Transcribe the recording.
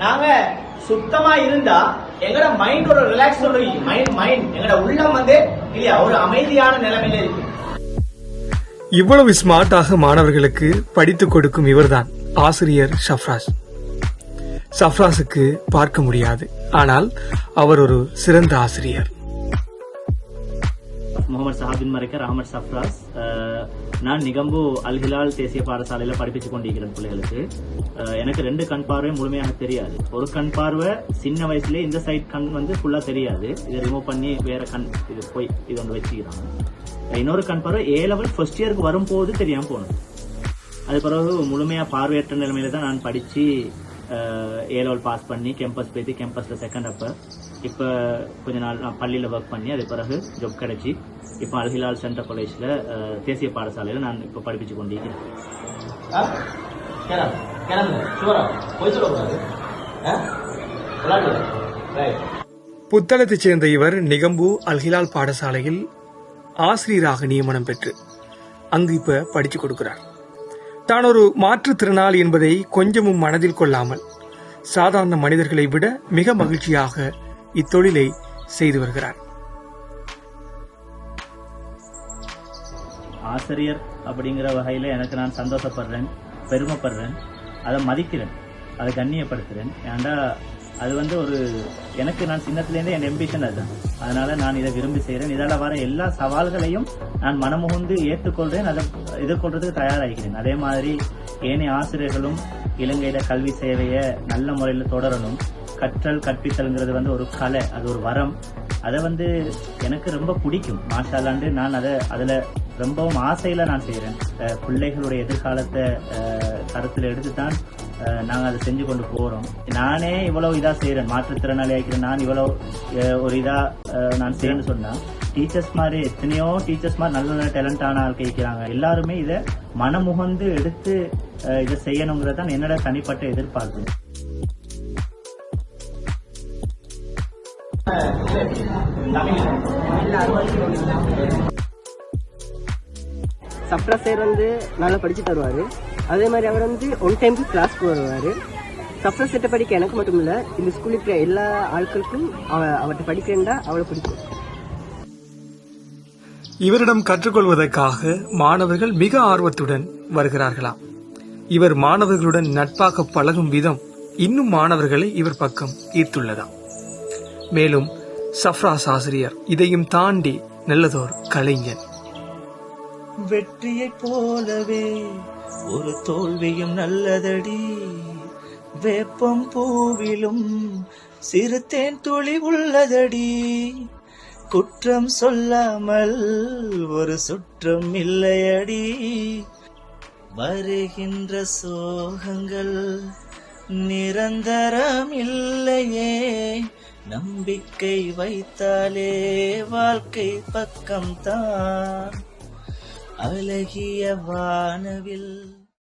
நாங்க சுத்தமா இருந்தா எங்கட மைண்ட் ஒரு ரிலாக்ஸ் மைண்ட் எங்கட உள்ளம் இல்லையா ஒரு அமைதியான நிலைமையில இருக்கு. இவ்வளவு ஸ்மார்ட்டாக மாணவர்களுக்கு படித்துக் கொடுக்கும் இவர்தான் ஆசிரியர் ஷஃப்ராஸ். ஷஃப்ராஸுக்கு பார்க்க முடியாது, ஆனால் அவர் ஒரு சிறந்த ஆசிரியர். முகமது சஹாபின் மரைக்கர் அஹமத் ஷஃப்ராஸ். நான் நிகம்பு அல்ஹிலால் தேசிய பாடசாலையில் படிப்பிச்சு கொண்டிருக்கிறேன் பிள்ளைகளுக்கு. எனக்கு 2 கண் பார்வை முழுமையாக தெரியாது. ஒரு கண் பார்வை சின்ன வயசுலேயே இந்த சைட் கண் ஃபுல்லா தெரியாது. இதை ரிமூவ் பண்ணி வேற கண் இது ஒன்று வச்சுக்கிறாங்க. இன்னொரு கண் பார்வை A-level ஃபர்ஸ்ட் இயருக்கு வரும்போது தெரியாம போனது. அது பிறகு முழுமையா பார்வையற்ற நிலைமையில தான் நான் படிச்சு A-level பாஸ் பண்ணி கேம்பஸ் போய்த்து கேம்பஸ்ல செகண்ட் அப்ப இப்ப கொஞ்ச நாள் நான் பள்ளியில ஒர்க் பண்ணி அது பிறகு ஜாப் கிடைச்சி இப்ப அல்ஹிலால் சென்ட்ரல் காலேஜ்ல தேசிய பாடசாலையில நான் இப்ப படிப்பிச்சு கொண்டிருக்கிறேன். புத்தளத்தைச் சேர்ந்த இவர் நிகம்பு அல்ஹிலால் பாடசாலையில் ஆசிரியராக நியமனம் பெற்று அங்கு இப்ப படிச்சு கொடுக்கிறார். தான் ஒரு மாற்றுத்திறனாளி என்பதை கொஞ்சமும் மனதில் கொள்ளாமல் சாதாரண மனிதர்களை விட மிக மகிழ்ச்சியாக இத்தொழிலை செய்து வருகிறார். ஆசிரியர் அப்படிங்கிற வகையில எனக்கு நான் சந்தோஷப்படுறேன், பெருமைப்படுறேன், அதை மதிக்கிறேன், அதை கண்ணியப்படுத்துறேன். ஏன்டா அது ஒரு எனக்கு நான் சின்னத்திலேருந்தே என் எம்பிஷன் அதுதான். அதனால நான் இதை விரும்பி செய்கிறேன். இதால வர எல்லா சவால்களையும் நான் மனமுகுந்து ஏற்றுக்கொள்றேன், அதை எதிர்கொள்றதுக்கு தயாராகிறேன். அதே மாதிரி ஏனைய ஆசிரியர்களும் இலங்கையில கல்வி சேவையை நல்ல முறையில் தொடரணும். கற்றல் கற்பித்தல்ங்கிறது ஒரு கலை, அது ஒரு வரம். அதை எனக்கு ரொம்ப பிடிக்கும். மாஷால்லாண்டு நான் அதுல ரொம்பவும் ஆசையில நான் செய்யறேன். பிள்ளைகளுடைய எதிர்காலத்தை கருத்துல எடுத்துதான் நாங்கள் அதை செஞ்சு கொண்டு போறோம். நானே இவ்வளவு இதா செய்யறேன், மாற்றுத்திறனாளி ஆகிக்கிறேன். நான் இவ்வளவு ஒரு இதா நான் செய்யறேன்னு சொன்னா டீச்சர்ஸ் மாதிரி எத்தனையோ டீச்சர்ஸ் மாதிரி நல்ல நல்ல டேலண்டான ஆள் கேட்கிறாங்க. எல்லாருமே இதை மனமுகந்து எடுத்து இதை செய்யணுங்கிறதான் என்னோட தனிப்பட்ட எதிர்பார்ப்பு. சப்ரா சார் நல்லா படிச்சு தருவாரு. அதே மாதிரி அவர் ஒன் டைம் கிளாஸ்க்கு வருவாரு. சப்ரா செட்டை படிக்க எனக்கு மட்டும் இல்ல, இந்த ஸ்கூல் இருக்கிற எல்லா ஆட்களுக்கும் அவர்கிட்ட படிக்கிறேன்டா அவளை பிடிக்கும். இவரிடம் கற்றுக்கொள்வதற்காக மாணவர்கள் மிக ஆர்வத்துடன் வருகிறார்களாம். இவர் மாணவர்களுடன் நட்பாக பழகும் விதம் இன்னும் மாணவர்களை இவர் பக்கம் ஈர்த்துள்ளதாம். மேலும் ஷஃப்ராஸ் ஆசிரியர் இதையும் தாண்டி நல்லதோர் கலைஞன். வெற்றியை போலவே ஒரு தோல்வியும் நல்லதடி, வேப்பம் பூவிலும் சிறுத்தேன் துளி உள்ளதடி, குற்றம் சொல்லாமல் ஒரு சுற்றம் இல்லையடி, வருகின்ற சோகங்கள் நிரந்தரம் இல்லையே, நம்பிக்கை வைத்தாலே வாழ்க்கை பக்கம்தான் அழகிய வானவில்.